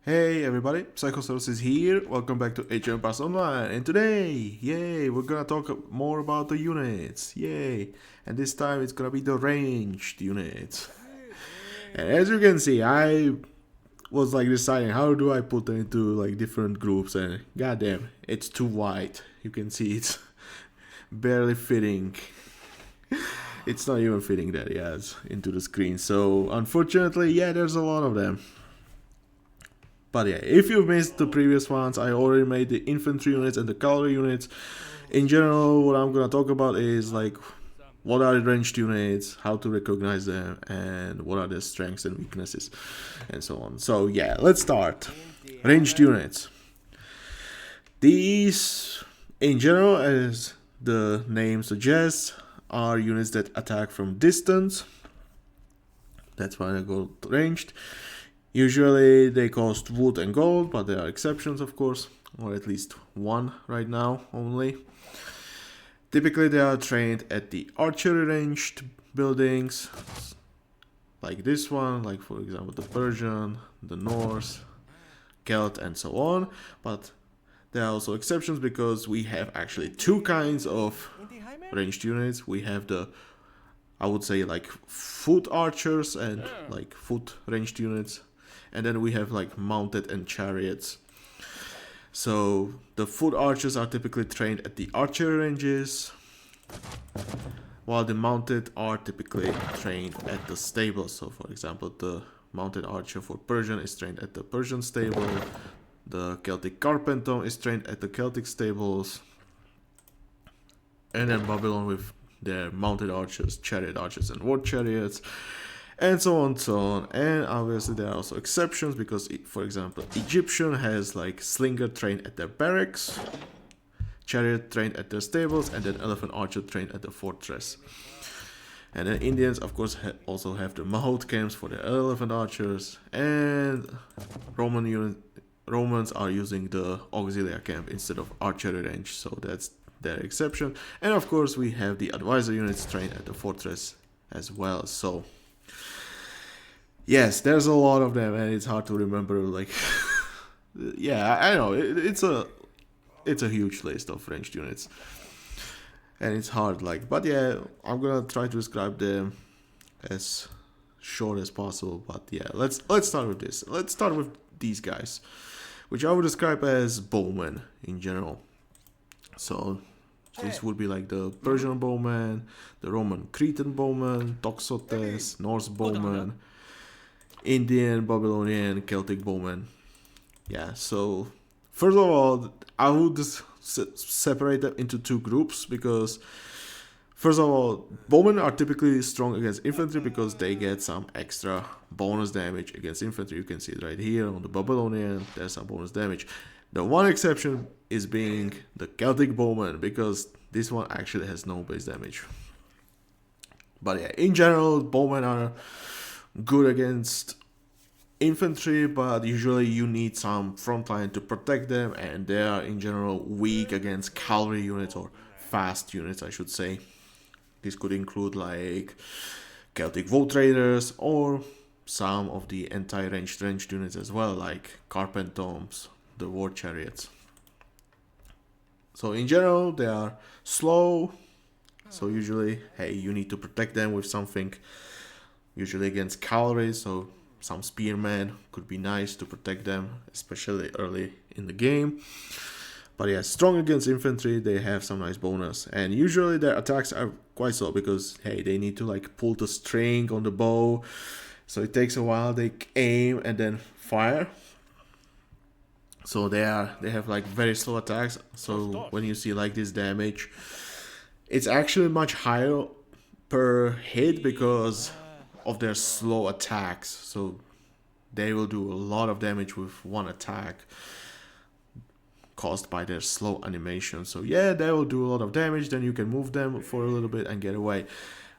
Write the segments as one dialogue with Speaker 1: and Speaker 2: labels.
Speaker 1: Hey everybody, Psychosaurus is here. Welcome back to HM Pass Online. And today, yay, we're gonna talk more about the units. Yay! And this time it's gonna be the ranged units. And as you can see, I was like deciding how do I put them into like different groups, and goddamn, it's too wide. You can see it's barely fitting. It's not even fitting that yes into the screen. So unfortunately, yeah, there's a lot of them. But yeah, if you missed the previous ones, I already made the infantry units and the cavalry units. In general, what I'm gonna talk about is like what are the ranged units, how to recognize them, and what are their strengths and weaknesses, and so on. So yeah, let's start. Ranged units. These, in general, as the name suggests, are units that attack from distance. That's why I go ranged. Usually they cost wood and gold, but there are exceptions, of course, or at least one right now only. Typically they are trained at the archery ranged buildings, like this one, like for example the Persian, the Norse, Celt, and so on. But there are also exceptions because we have actually two kinds of ranged units. We have the, I would say, like foot archers and like foot ranged units, and then we have like mounted and chariots. So the foot archers are typically trained at the archery ranges, while the mounted are typically trained at the stables. So for example, the mounted archer for Persian is trained at the Persian stable, the Celtic carpenton is trained at the Celtic stables, and then Babylon with their mounted archers, chariot archers, and war chariots, and so on, so on. And obviously there are also exceptions because, for example, Egyptian has like slinger trained at their barracks, chariot trained at their stables, and then elephant archer trained at the fortress. And then Indians, of course, also have the Mahout camps for their elephant archers, and Romans are using the auxilia camp instead of archery range, so that's their exception. And of course, we have the advisor units trained at the fortress as well. So yes, there's a lot of them, and it's hard to remember. Like, yeah, I know it's a huge list of ranged units, and it's hard. Like, but yeah, I'm gonna try to describe them as short as possible. But yeah, let's start with this. Let's start with these guys, which I would describe as bowmen in general. So this would be like the Persian bowman, the Roman Cretan bowman, Toxotes, Norse bowman, Indian, Babylonian, Celtic bowman. Yeah, so first of all, I would just separate them into two groups because, first of all, bowmen are typically strong against infantry because they get some extra bonus damage against infantry. You can see it right here on the Babylonian, there's some bonus damage. The one exception is being the Celtic bowman because this one actually has no base damage. But yeah, in general, bowmen are good against infantry, but usually you need some frontline to protect them, and they are in general weak against cavalry units, or fast units I should say. This could include like Celtic Vote Raiders or some of the anti-ranged units as well, like Carpentons, the war chariots. So in general they are slow, so usually, hey, you need to protect them with something, usually against cavalry, so some spearmen could be nice to protect them, especially early in the game. But yeah, strong against infantry, they have some nice bonus, and usually their attacks are quite slow because, hey, they need to like pull the string on the bow, so it takes a while. They aim and then fire, so they have like very slow attacks. So when you see like this damage, it's actually much higher per hit because of their slow attacks. So they will do a lot of damage with one attack caused by their slow animation. So yeah, they will do a lot of damage. Then you can move them for a little bit and get away.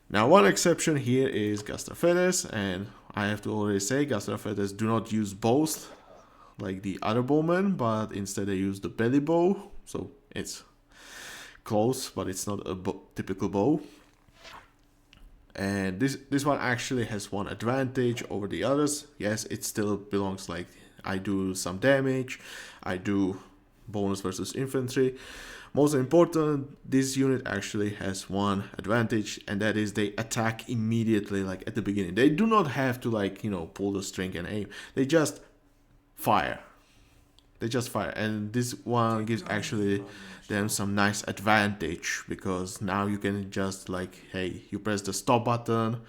Speaker 1: Now, one exception here is Gastraphetes, and I have to already say Gastraphetes do not use bows like the other bowmen, but instead they use the belly bow. So it's close, but it's not a typical bow. And this one actually has one advantage over the others. Yes, it still belongs like I do some damage, I do bonus versus infantry. Most important, this unit actually has one advantage, and that is they attack immediately, like at the beginning. They do not have to, like, you know, pull the string and aim. They just fire. They just fire, and this one gives actually them some nice advantage, because now you can just, like, hey, you press the stop button,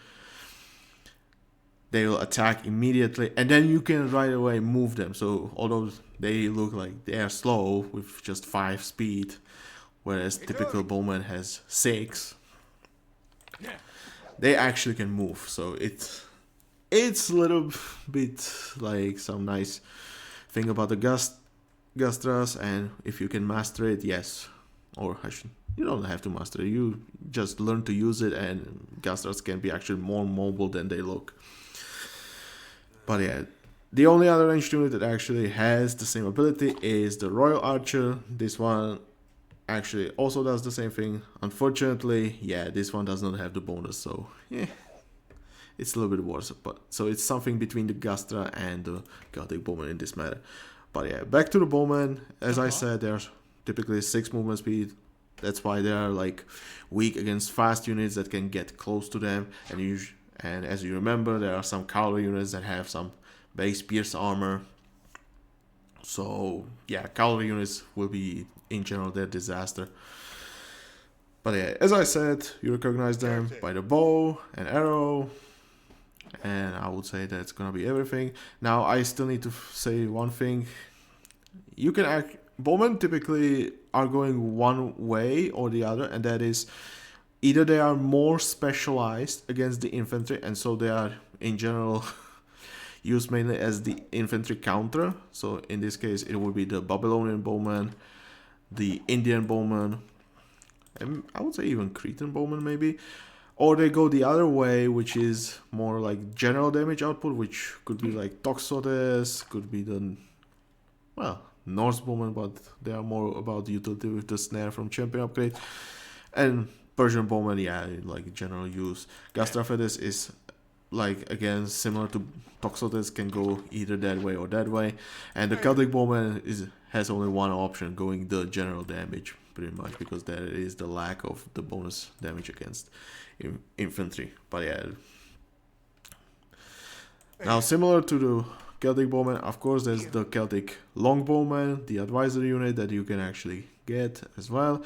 Speaker 1: they will attack immediately, and then you can right away move them. So although they look like they are slow with just 5 speed, whereas typical bowman has 6, they actually can move. So it's a little bit like some nice thing about the Gastras, and if you can master it, yes. Or you don't have to master it, you just learn to use it, and Gastras can be actually more mobile than they look. But yeah, the only other ranged unit that actually has the same ability is the Royal Archer. This one actually also does the same thing. Unfortunately, yeah, this one does not have the bonus, so yeah, it's a little bit worse. But so it's something between the Gastra and the Celtic Bowman in this matter. But yeah, back to the Bowman. As I said, there's typically 6 movement speed. That's why they are like weak against fast units that can get close to them. And as you remember, there are some cavalry units that have some base pierce armor. So yeah, cavalry units will be in general their disaster. But yeah, as I said, you recognize them by the bow and arrow. And I would say that's gonna be everything. Now I still need to say one thing. You can bowmen typically are going one way or the other, and that is either they are more specialized against the infantry, and so they are in general used mainly as the infantry counter. So in this case it would be the Babylonian bowman, the Indian bowman, and I would say even Cretan bowman maybe. Or they go the other way, which is more like general damage output, which could be like Toxotes, could be the, well, Norse bowman, but they are more about the utility with the snare from champion upgrade. And Persian bowman, yeah, like general use. Gastraphedes is like, again, similar to Toxotes, can go either that way or that way. And the Celtic bowman has only one option, going the general damage, pretty much, because there is the lack of the bonus damage against infantry. But yeah, now similar to the Celtic bowman, of course, there's the Celtic longbowman, the advisory unit that you can actually get as well.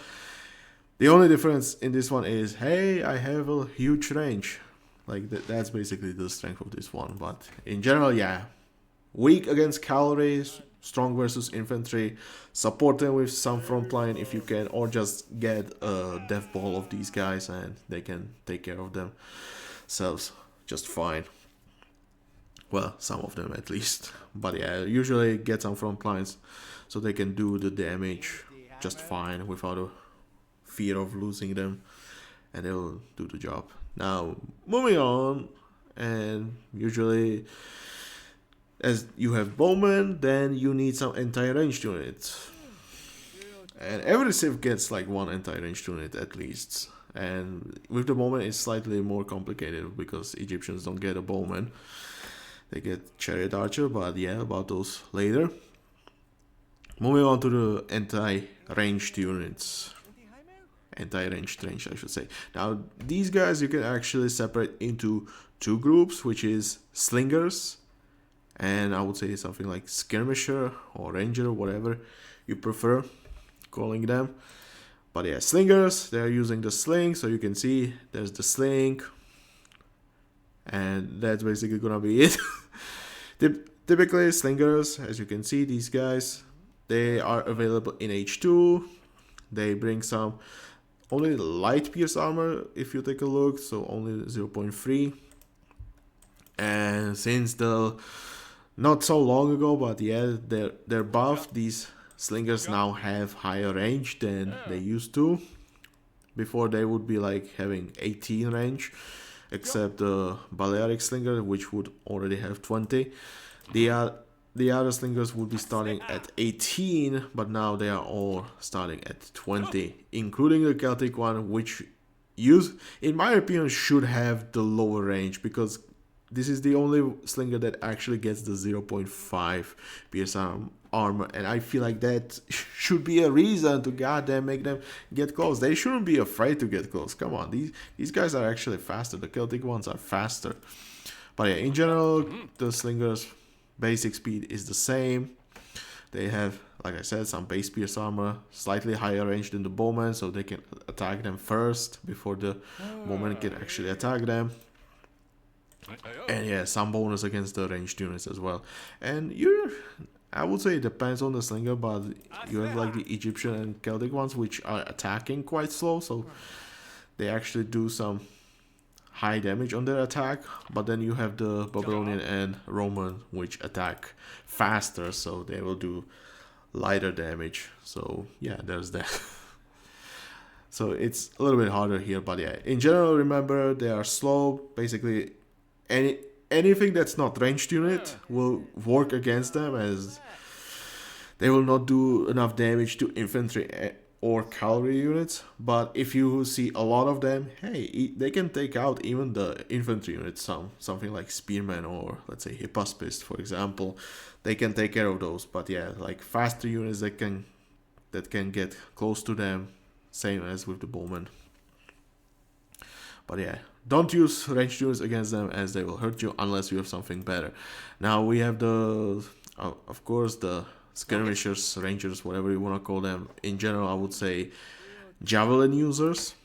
Speaker 1: The only difference in this one is, hey, I have a huge range. Like that's basically the strength of this one. But in general, yeah, weak against cavalry, strong versus infantry. Support them with some frontline if you can, or just get a death ball of these guys and they can take care of themselves just fine. Well, some of them at least. But yeah, usually get some front lines so they can do the damage just fine without a fear of losing them, and they'll do the job. Now, moving on, and usually as you have bowmen, then you need some anti-ranged units. And every civ gets like one anti-ranged unit at least. And with the bowman it's slightly more complicated because Egyptians don't get a bowman. They get chariot archer, but yeah, about those later. Moving on to the anti-ranged units. Anti-ranged range, I should say. Now, these guys you can actually separate into 2 groups, which is slingers, and I would say something like skirmisher or ranger, whatever you prefer calling them. But yeah, slingers, they're using the sling, so you can see there's the sling, and that's basically gonna be it. Typically, slingers, as you can see, these guys, they are available in H2. They bring some only light pierce armor if you take a look, so only 0.3. And since the not so long ago, but yeah, they're buffed, these slingers now have higher range than they used to. Before they would be like having 18 range, except the Balearic slinger, which would already have 20. The other slingers would be starting at 18, but now they are all starting at 20, including the Celtic one, which in my opinion should have the lower range, because this is the only slinger that actually gets the 0.5 pierce armor, and I feel like that should be a reason to goddamn make them get close. They shouldn't be afraid to get close. Come on, these guys are actually faster. The Celtic ones are faster. But yeah, in general, the slingers' basic speed is the same. They have, like I said, some base pierce armor, slightly higher range than the bowmen, so they can attack them first before the bowmen can actually attack them. And yeah, some bonus against the ranged units as well. And I would say it depends on the slinger, but you have like the Egyptian and Celtic ones, which are attacking quite slow, so they actually do some high damage on their attack. But then you have the Babylonian and Roman, which attack faster, so they will do lighter damage. So yeah, there's that. So it's a little bit harder here, but yeah, in general, remember, they are slow. Basically anything that's not ranged unit will work against them, as they will not do enough damage to infantry or cavalry units. But if you see a lot of them, hey, they can take out even the infantry units. Something like spearmen, or let's say Hippospist, for example, they can take care of those. But yeah, like faster units that can get close to them, same as with the bowmen. But yeah, don't use ranged units against them, as they will hurt you unless you have something better. Now we have of course, the skirmishers, rangers, whatever you want to call them. In general, I would say javelin users.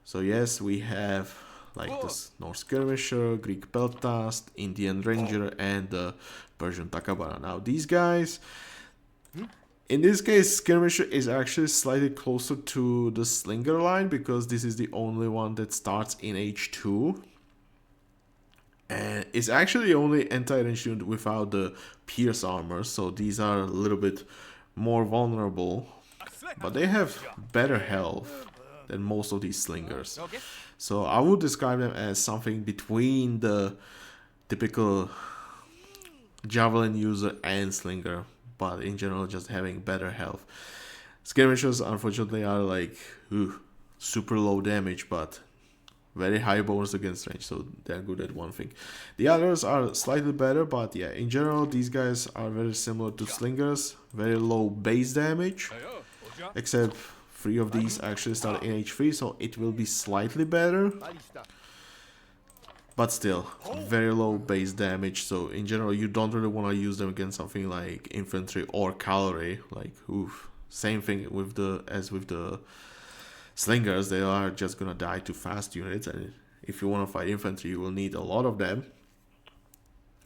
Speaker 1: So yes, we have like the Norse skirmisher, Greek peltast, Indian ranger, and the Persian takabara. Now these guys, in this case, skirmisher is actually slightly closer to the slinger line, because this is the only one that starts in H2. And it's actually the only anti-range unit without the pierce armor, so these are a little bit more vulnerable. But they have better health than most of these slingers. So I would describe them as something between the typical javelin user and slinger, but in general just having better health. Skirmishers unfortunately are like super low damage, but very high bonus against range, so they're good at one thing. The others are slightly better, but yeah, in general these guys are very similar to slingers. Very low base damage, except 3 of these actually start in H3, so it will be slightly better. But still, very low base damage, so in general you don't really want to use them against something like infantry or cavalry. Like, same thing as with the slingers, they are just gonna die to fast units, and if you want to fight infantry, you will need a lot of them.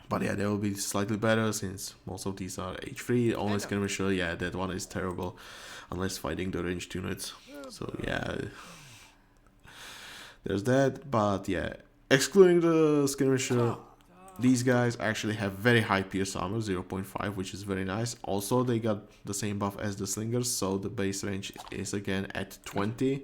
Speaker 1: But yeah, they will be slightly better, since most of these are H3. Only skirmisher, yeah, that one is terrible, unless fighting the ranged units. So yeah, there's that. But yeah, excluding the skirmisher, these guys actually have very high pierce armor, 0.5, which is very nice. Also, they got the same buff as the slingers, so the base range is again at 20.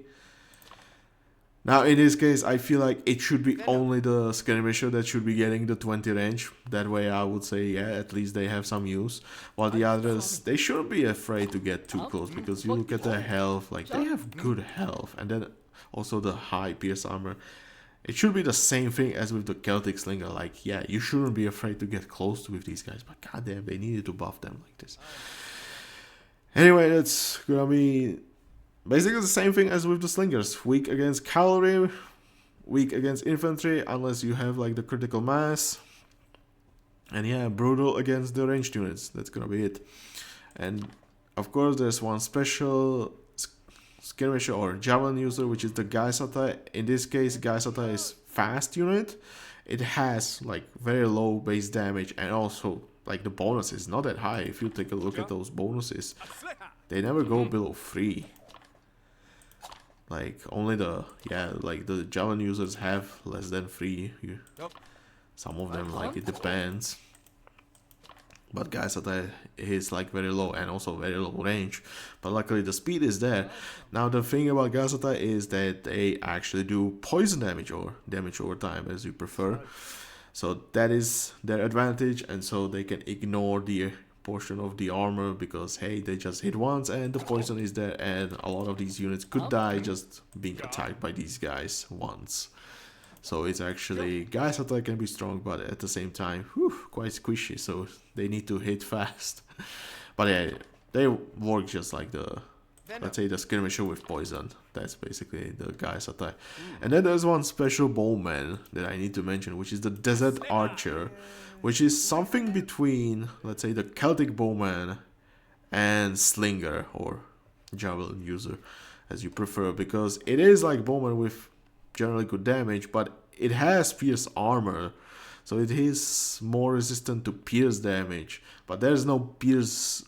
Speaker 1: Now, in this case, I feel like it should be only the skirmisher that should be getting the 20 range. That way, I would say, yeah, at least they have some use. While the others, they shouldn't be afraid to get too close, because you look at their health, like, they have good health. And then also the high pierce armor. It should be the same thing as with the Celtic slinger. Like, yeah, you shouldn't be afraid to get close with these guys, but goddamn, they needed to buff them like this. Anyway, that's gonna be basically the same thing as with the slingers. Weak against cavalry, weak against infantry, unless you have like the critical mass. And yeah, brutal against the ranged units. That's gonna be it. And of course, there's one special skirmisher or javelin user, which is the Gaisata. In this case, Gaisata is fast unit. It has like very low base damage, and also like the bonus is not that high. If you take a look at those bonuses, they never go below 3. Like only the javelin users have less than 3. Some of them, like, it depends. But Gaisata is like very low, and also very low range. But luckily the speed is there. Now the thing about Gaisata is that they actually do poison damage, or damage over time, as you prefer. So that is their advantage, and so they can ignore the portion of the armor, because hey, they just hit once and the poison is there, and a lot of these units could die just being attacked by these guys once. So it's actually, guys attack can be strong, but at the same time, whew, quite squishy, so they need to hit fast. But yeah, they work just like the, let's say, the skirmisher with poison. That's basically the guy's attack. And then there's one special bowman that I need to mention, which is the desert archer, which is something between, let's say, the Celtic bowman and slinger or javelin user, as you prefer, because it is like bowman with generally good damage, but it has pierce armor, so it is more resistant to pierce damage, but there's no pierce,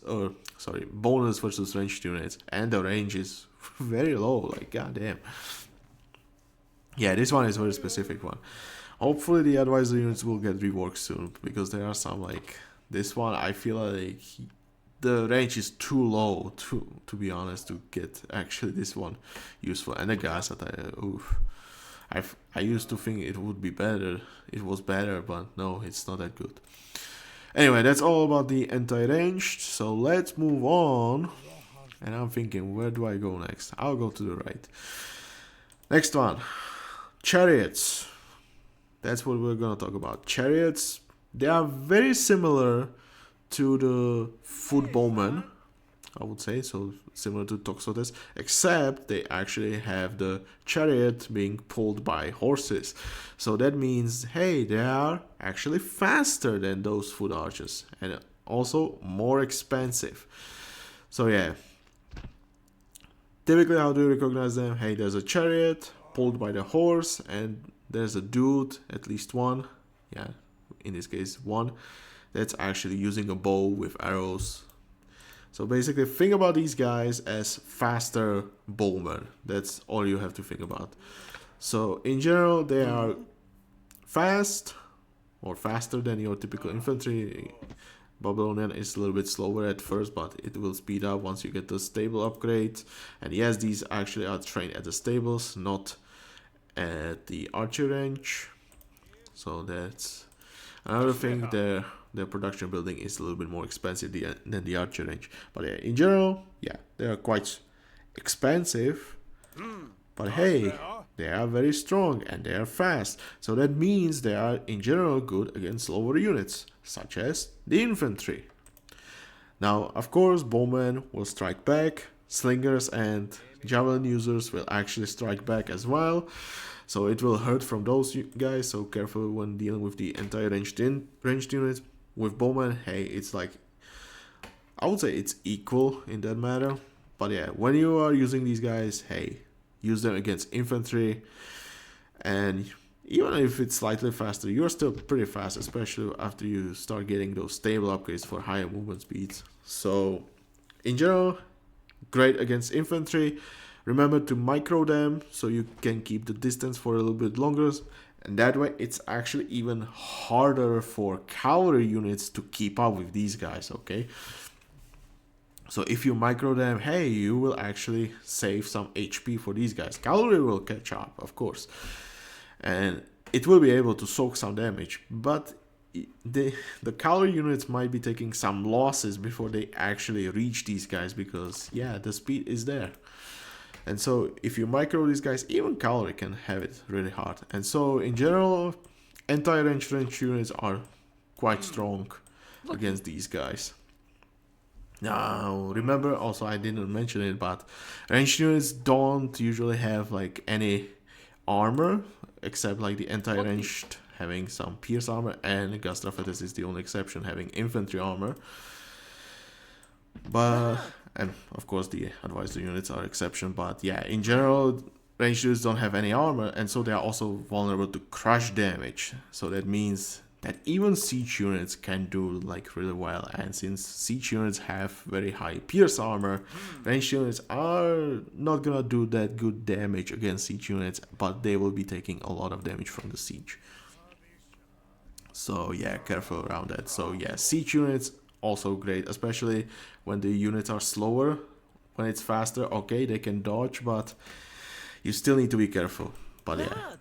Speaker 1: bonus versus ranged units, and the range is very low, like goddamn. Yeah, this one is a very specific one. Hopefully the advisor units will get reworked soon, because there are some, like this one, I feel like the range is too low to be honest to get actually this one useful. And the gas attack, oof. I used to think it would be better, it was better, but no, it's not that good. Anyway, that's all about the anti-ranged, so let's move on. And I'm thinking, where do I go next? I'll go to the right. Next one, chariots. That's what we're gonna talk about. Chariots, they are very similar to the foot bowman, I would say, so similar to Toxotes, except they actually have the chariot being pulled by horses. So that means, hey, they are actually faster than those foot archers, and also more expensive. So yeah, typically how do you recognize them? Hey, there's a chariot pulled by the horse, and there's a dude, at least one, yeah, in this case one, that's actually using a bow with arrows. So basically think about these guys as faster bowmen. That's all you have to think about. So in general, they are fast, or faster than your typical infantry. Babylonian is a little bit slower at first, but it will speed up once you get the stable upgrade. And yes, these actually are trained at the stables, not at the archer range. So that's another thing. Their production building is a little bit more expensive than the archer range. But yeah, in general, yeah, they are quite expensive. But hey, they are very strong and they are fast. So that means they are in general good against lower units, such as the infantry. Now, of course, bowmen will strike back. Slingers and javelin users will actually strike back as well. So it will hurt from those guys, so careful when dealing with the entire ranged units. With bowmen, hey, it's like, I would say it's equal in that matter. But yeah, when you are using these guys, hey, use them against infantry. And even if it's slightly faster, you're still pretty fast, especially after you start getting those stable upgrades for higher movement speeds. So in general, great against infantry. Remember to micro them so you can keep the distance for a little bit longer. And that way, it's actually even harder for cavalry units to keep up with these guys, okay? So if you micro them, hey, you will actually save some HP for these guys. Cavalry will catch up, of course. And it will be able to soak some damage. But the cavalry units might be taking some losses before they actually reach these guys because, yeah, the speed is there. And so if you micro these guys, even cavalry can have it really hard. And so in general, anti-ranged units are quite strong against these guys. Now, remember, also I didn't mention it, but ranged units don't usually have like any armor, except like the anti-ranged having some pierce armor, and Gastraphetes is the only exception, having infantry armor. But... and of course the advisor units are exception, but yeah, in general, ranged units don't have any armor, and so they are also vulnerable to crush damage. So that means that even siege units can do like really well, and since siege units have very high pierce armor, ranged units are not gonna do that good damage against siege units, but they will be taking a lot of damage from the siege. So yeah, careful around that. So yeah, siege units also great, especially when the units are slower. When it's faster, okay, they can dodge, but you still need to be careful. But yeah,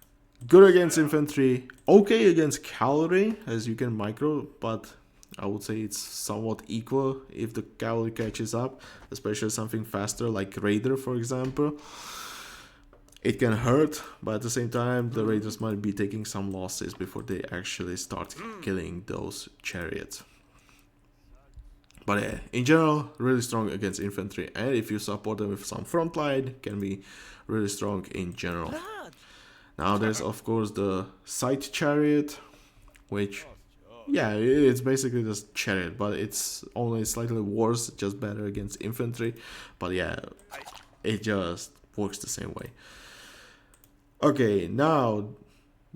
Speaker 1: good against infantry, okay against cavalry, as you can micro, but I would say it's somewhat equal if the cavalry catches up, especially something faster like Raider, for example. it can hurt, but at the same time, the raiders might be taking some losses before they actually start killing those chariots. But yeah, in general, really strong against infantry, and if you support them with some front line, can be really strong in general. Now there's of course the side chariot, which, yeah, it's basically just chariot, but it's only slightly worse, just better against infantry. But yeah, it just works the same way. Okay, now,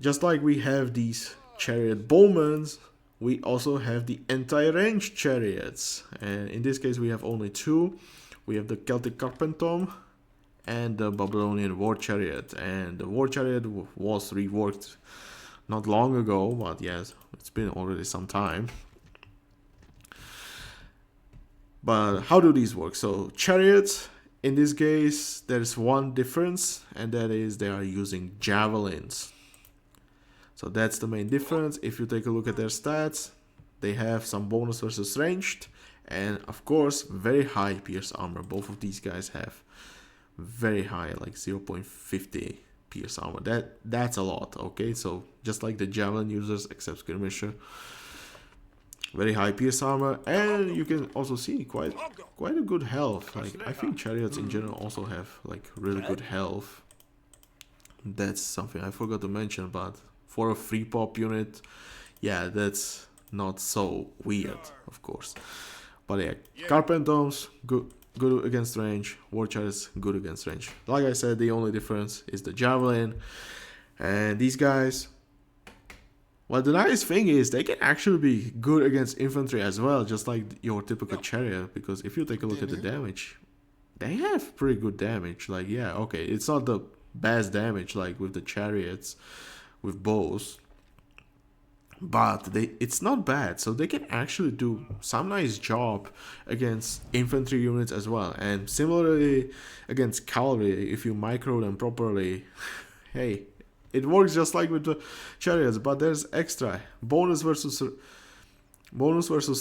Speaker 1: just like we have these chariot bowmen, we also have the anti-range chariots. And in this case, we have only two. We have the Celtic Carpentum and the Babylonian War Chariot. And the War Chariot was reworked not long ago, but yes, it's been already some time. But how do these work? So, chariots, in this case, there's one difference, and that is they are using javelins. So that's the main difference. If you take a look at their stats, they have some bonus versus ranged, and of course, very high pierce armor. Both of these guys have very high, like 0.50 pierce armor. That's a lot, okay? So just like the javelin users, except skirmisher, very high pierce armor, and you can also see quite a good health. Like, I think chariots in general also have like really good health. That's something I forgot to mention, but for a free pop unit, yeah, that's not so weird, of course. But yeah, Carpentums, good against range. War chariots, good against range. Like I said, the only difference is the javelin, and these guys, well, the nice thing is they can actually be good against infantry as well, just like your typical chariot, because if you take a look at the damage, they have pretty good damage. Like, yeah, okay, it's not the best damage like with the chariots with bows, but it's not bad, so they can actually do some nice job against infantry units as well. And similarly against cavalry, if you micro them properly, hey, it works just like with the chariots, but there's extra bonus versus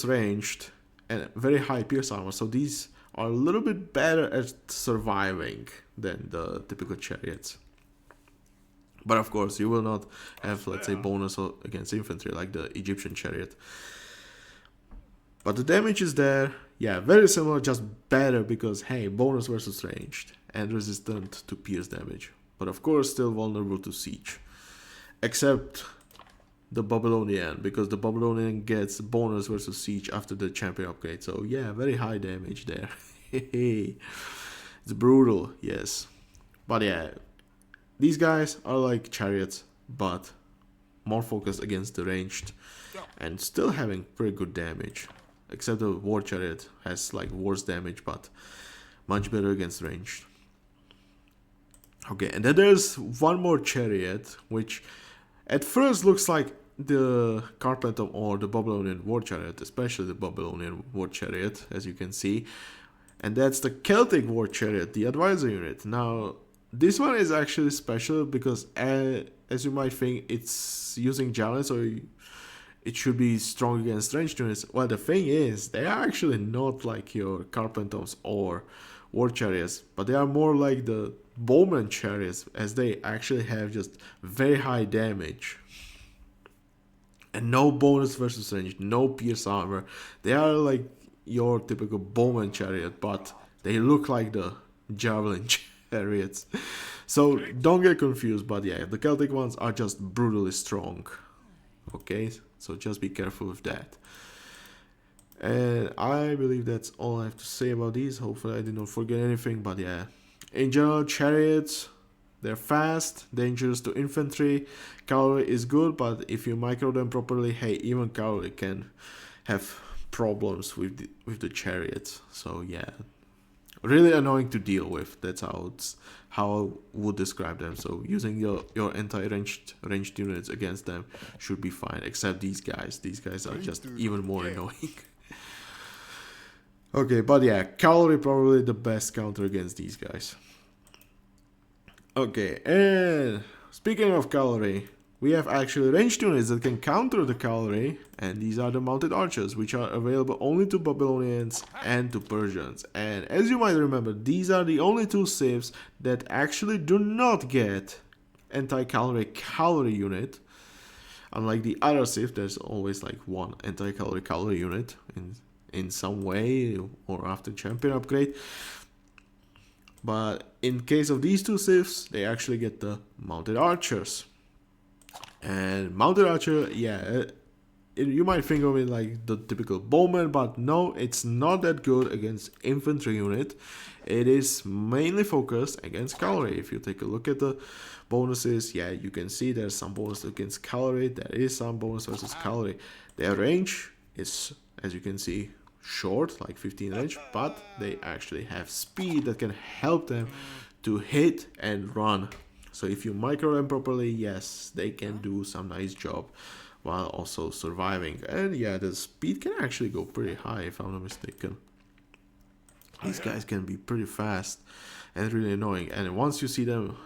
Speaker 1: ranged and very high pierce armor. So these are a little bit better at surviving than the typical chariots. But of course, you will not have, let's say, bonus against infantry like the Egyptian chariot. But the damage is there. Yeah, very similar, just better because, hey, bonus versus ranged and resistant to pierce damage. But of course, still vulnerable to siege. Except the Babylonian, because the Babylonian gets bonus versus siege after the champion upgrade. So yeah, very high damage there. It's brutal, yes. But yeah, these guys are like chariots, but more focused against the ranged and still having pretty good damage. Except the war chariot has like worse damage, but much better against ranged. Okay, and then there's one more chariot, which at first looks like the Carpentum or the Babylonian War Chariot, especially the Babylonian War Chariot, as you can see. And that's the Celtic War Chariot, the advisor unit. Now, this one is actually special because, as you might think, it's using javelins, so it should be strong against ranged units. Well, the thing is, they are actually not like your Carpentums or War Chariots, but they are more like the Bowman Chariots, as they actually have just very high damage. And no bonus versus range, no pierce armor. They are like your typical Bowman Chariot, but they look like the Javelin Chariots. So don't get confused, but yeah, the Celtic ones are just brutally strong. Okay, so just be careful with that. And I believe that's all I have to say about these. Hopefully I did not forget anything, but yeah. In general, chariots, they're fast, dangerous to infantry. Cavalry is good, but if you micro them properly, hey, even cavalry can have problems with the chariots. So yeah, really annoying to deal with. That's how I would describe them. So using your anti-ranged units against them should be fine. Except these guys. These guys are just even more annoying. Okay, but yeah, cavalry probably the best counter against these guys. Okay, and speaking of cavalry, we have actually ranged units that can counter the cavalry, and these are the mounted archers, which are available only to Babylonians and to Persians. And as you might remember, these are the only two civs that actually do not get anti-cavalry cavalry unit. Unlike the other civ, there's always like one anti-cavalry cavalry unit in some way or after champion upgrade. But in case of these two civs, they actually get the mounted archers. And mounted archer, yeah, you might think of it like the typical bowman, but no, it's not that good against infantry unit. It is mainly focused against cavalry. If you take a look at the bonuses, yeah, you can see there's some bonus against cavalry. There is some bonus versus cavalry. Their range is, as you can see, short, like 15 range, but they actually have speed that can help them to hit and run. So if you micro them properly, yes, they can do some nice job while also surviving. And yeah, the speed can actually go pretty high, if I'm not mistaken. These guys can be pretty fast and really annoying. And once you see them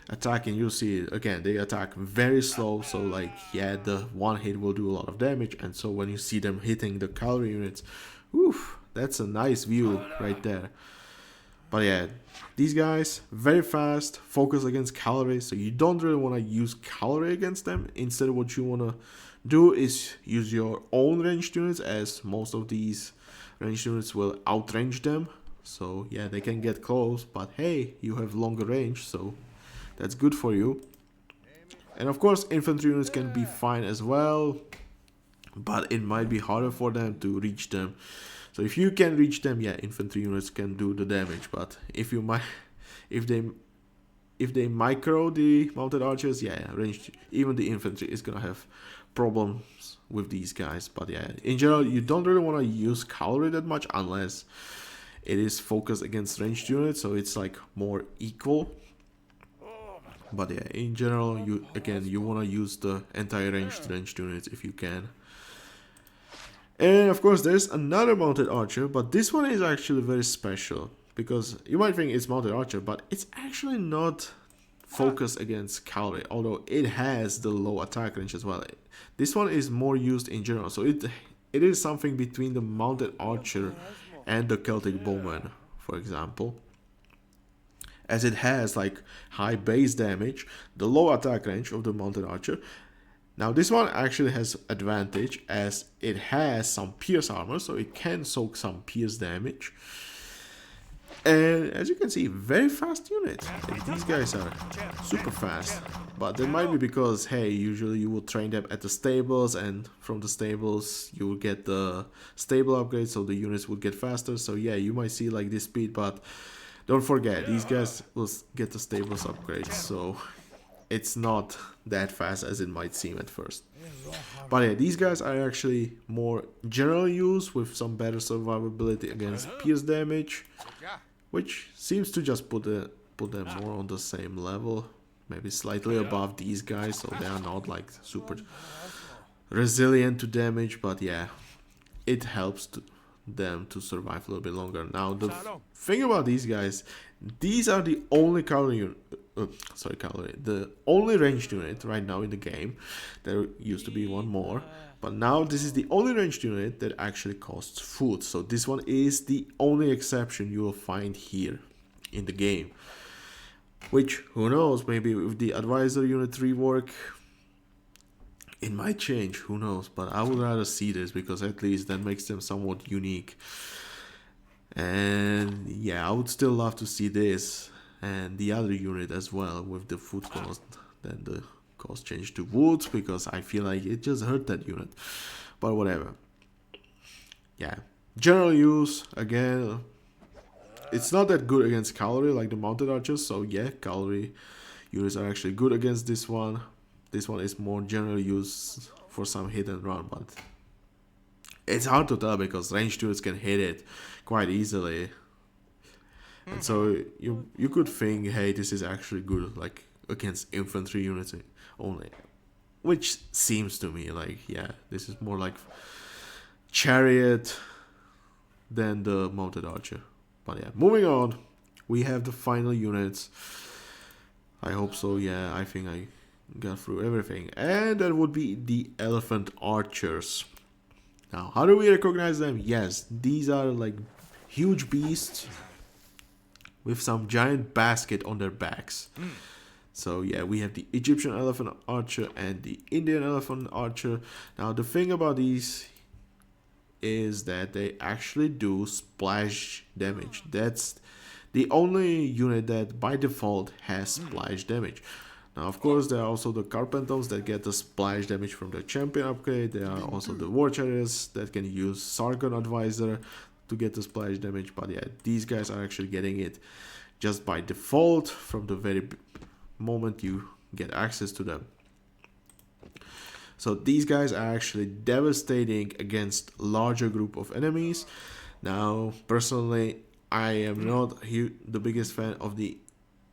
Speaker 1: attacking, you'll see it again, they attack very slow. So like, yeah, the one hit will do a lot of damage. And so when you see them hitting the cavalry units, oof, that's a nice view right there. But yeah, these guys, very fast, focus against cavalry, so you don't really want to use cavalry against them. Instead, what you want to do is use your own ranged units, as most of these ranged units will outrange them. So yeah, they can get close, but hey, you have longer range, so that's good for you. And of course, infantry units can be fine as well, but it might be harder for them to reach them. So if you can reach them, yeah, infantry units can do the damage. But if they micro the mounted archers, yeah, ranged, even the infantry is gonna have problems with these guys. But yeah, in general, you don't really want to use cavalry that much unless it is focused against ranged units, so it's like more equal. But yeah, in general, you want to use the anti-ranged units if you can. And of course, there's another mounted archer, but this one is actually very special, because you might think it's mounted archer, but it's actually not focused against cavalry, although it has the low attack range as well. This one is more used in general, so it is something between the mounted archer and the Celtic bowman, for example, as it has like high base damage, the low attack range of the mounted archer. Now this one actually has advantage as it has some pierce armor, so it can soak some pierce damage. And as you can see, very fast unit. Like, these guys are super fast. But that might be because, hey, usually you would train them at the stables, and from the stables you will get the stable upgrade, so the units would get faster. So yeah, you might see like this speed, but don't forget, these guys will get the stables upgrades, so it's not that fast as it might seem at first. But yeah, these guys are actually more general use with some better survivability against pierce damage, which seems to just put them more on the same level, maybe slightly above these guys, so they are not like super resilient to damage, but yeah, it helps them to survive a little bit longer. Now the thing about these guys, these are the only the only ranged unit right now in the game. There used to be one more, but now this is the only ranged unit that actually costs food. So this one is the only exception you will find here in the game, which, who knows, maybe with the advisor unit rework it might change, who knows. But I would rather see this, because at least that makes them somewhat unique. And yeah, I would still love to see this and the other unit as well with the food cost. Then the cost changed to wood, because I feel like it just hurt that unit. But whatever. Yeah, general use, again, it's not that good against cavalry like the mounted archers. So yeah, cavalry units are actually good against this one. This one is more general use for some hit and run, but it's hard to tell because ranged units can hit it quite easily. And so you could think, hey, this is actually good like against infantry units only, which seems to me like, yeah, this is more like chariot than the mounted archer. But yeah, moving on, we have the final units. I hope so. Yeah, I think I got through everything. And that would be the elephant archers. Now, how do we recognize them? Yes, these are like huge beasts with some giant basket on their backs. So yeah, we have the Egyptian elephant archer and the Indian elephant archer. Now the thing about these is that they actually do splash damage. That's the only unit that by default has splash damage. Now of course there are also the carpenters that get the splash damage from the champion upgrade. There are also the war chariots that can use Sargon advisor to get the splash damage. But yeah, these guys are actually getting it just by default from the very moment you get access to them. So these guys are actually devastating against larger group of enemies. Now personally I am not the biggest fan of the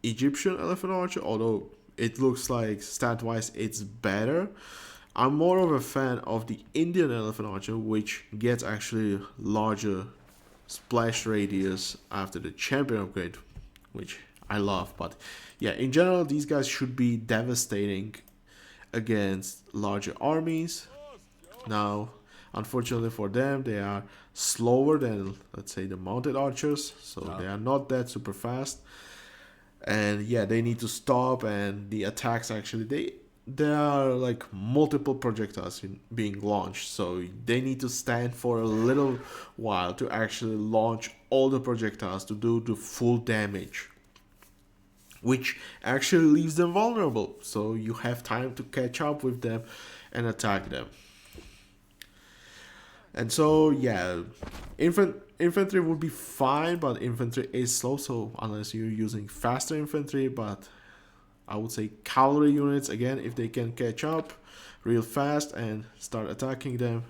Speaker 1: Egyptian elephant archer, although it looks like stat wise it's better. I'm more of a fan of the Indian elephant archer, which gets actually larger splash radius after the champion upgrade, which I love. But yeah, in general these guys should be devastating against larger armies. Now unfortunately for them, they are slower than, let's say, the mounted archers, so they are not that super fast. And yeah, they need to stop, and the attacks actually, there are like multiple projectiles being launched, so they need to stand for a little while to actually launch all the projectiles to do the full damage, which actually leaves them vulnerable, so you have time to catch up with them and attack them. And so yeah, infantry would be fine, but infantry is slow, so unless you're using faster infantry. But I would say cavalry units, again, if they can catch up real fast and start attacking them,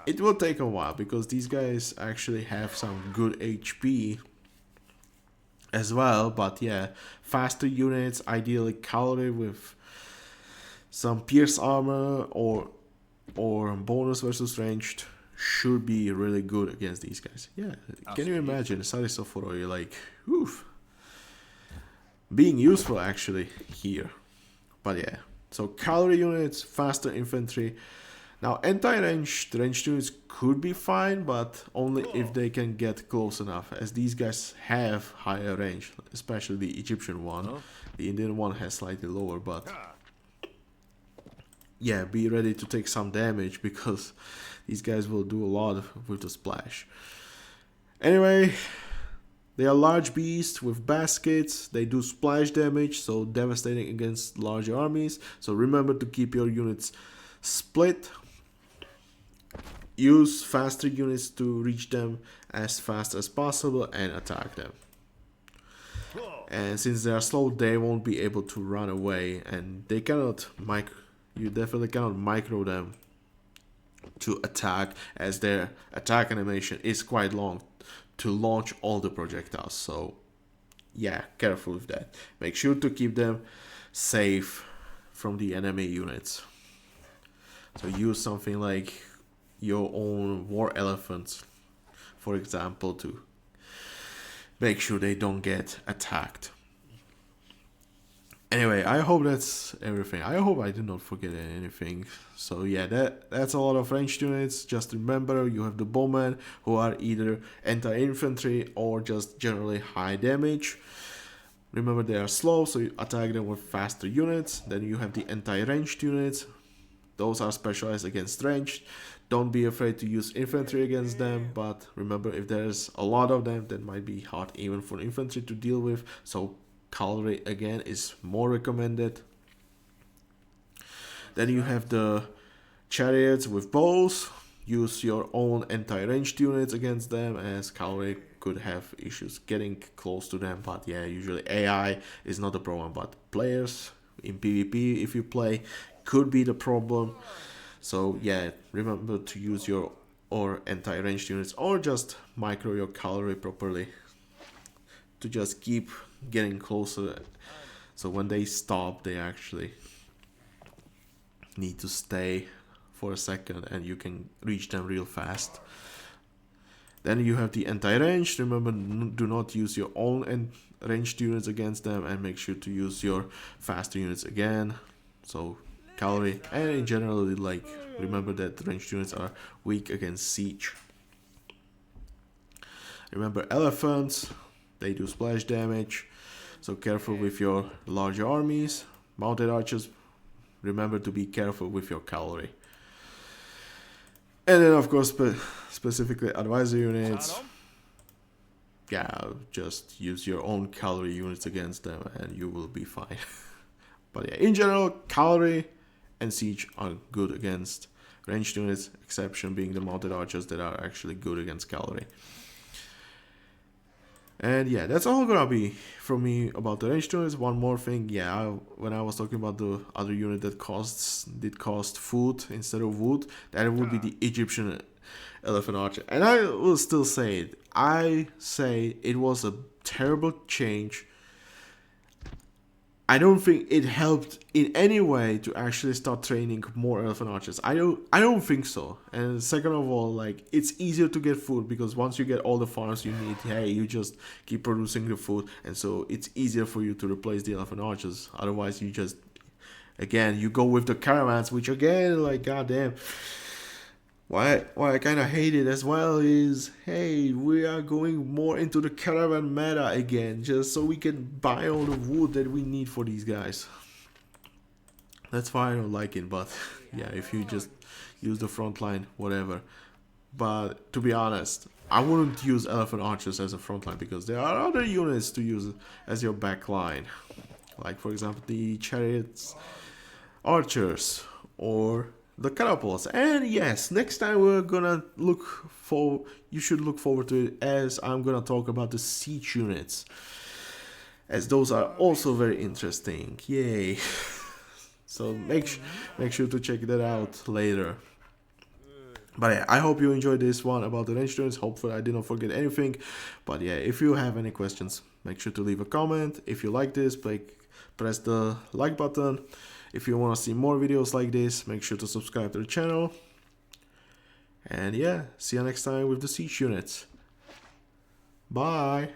Speaker 1: it will take a while, because these guys actually have some good HP as well. But yeah, faster units, ideally cavalry with some pierce armor or bonus versus ranged, should be really good against these guys. Yeah, can you imagine Sarisophroi like oof, being useful actually here? But yeah, so cavalry units, faster infantry. Now anti-ranged units could be fine, but only if they can get close enough, as these guys have higher range, especially the Egyptian one. The Indian one has slightly lower, but yeah, be ready to take some damage, because these guys will do a lot with the splash. Anyway, they are large beasts with baskets. They do splash damage, so devastating against larger armies. So remember to keep your units split. Use faster units to reach them as fast as possible and attack them. And since they are slow, they won't be able to run away, and they cannot you definitely cannot micro them to attack, as their attack animation is quite long to launch all the projectiles. So yeah, careful with that. Make sure to keep them safe from the enemy units. So use something like your own war elephants, for example, to make sure they don't get attacked. Anyway, I hope that's everything. I hope I did not forget anything. So yeah, that's a lot of ranged units. Just remember, you have the bowmen, who are either anti-infantry or just generally high damage. Remember, they are slow, so you attack them with faster units. Then you have the anti-ranged units. Those are specialized against ranged. Don't be afraid to use infantry against them, but remember, if there's a lot of them, that might be hard even for infantry to deal with. So cavalry again is more recommended. Then you have the chariots with bows. Use your own anti-ranged units against them, as cavalry could have issues getting close to them. But yeah, usually AI is not a problem, but players in PvP, if you play, could be the problem. So yeah, remember to use your anti-ranged units, or just micro your cavalry properly to just keep getting closer, so when they stop, they actually need to stay for a second and you can reach them real fast. Then you have the anti-ranged. Remember, do not use your own ranged units against them, and make sure to use your faster units again. so cavalry, and in general, like, remember that ranged units are weak against siege. Remember elephants, they do splash damage, so careful with your large armies. Mounted archers, remember to be careful with your cavalry. And then of course specifically advisor units, yeah, just use your own cavalry units against them and you will be fine. But yeah, in general, cavalry and siege are good against ranged units, exception being the mounted archers that are actually good against cavalry. And yeah, that's all gonna be from me about the ranged units. One more thing, yeah, when I was talking about the other unit that did cost food instead of wood, that would be the Egyptian elephant archer. And I will still say it. I say it was a terrible change. I don't think it helped in any way to actually start training more elephant archers. I don't think so. And second of all, like, it's easier to get food because once you get all the farms you need, hey, you just keep producing the food, and so it's easier for you to replace the elephant archers. Otherwise, you just, again, you go with the caravans, which again, like, goddamn. Why I kind of hate it as well is, hey, we are going more into the caravan meta again, just so we can buy all the wood that we need for these guys. That's why I don't like it, but yeah, if you just use the front line, whatever. But to be honest, I wouldn't use elephant archers as a front line because there are other units to use as your back line. Like, for example, the chariots archers or the catapults. And yes, next time we're gonna you should look forward to it, as I'm gonna talk about the siege units, as those are also very interesting. Yay. So make sure to check that out later. But yeah, I hope you enjoyed this one about the ranged units. Hopefully I did not forget anything. But yeah, if you have any questions, make sure to leave a comment. If you like this, press the like button. If you want to see more videos like this, make sure to subscribe to the channel. And yeah, see you next time with the siege units. Bye!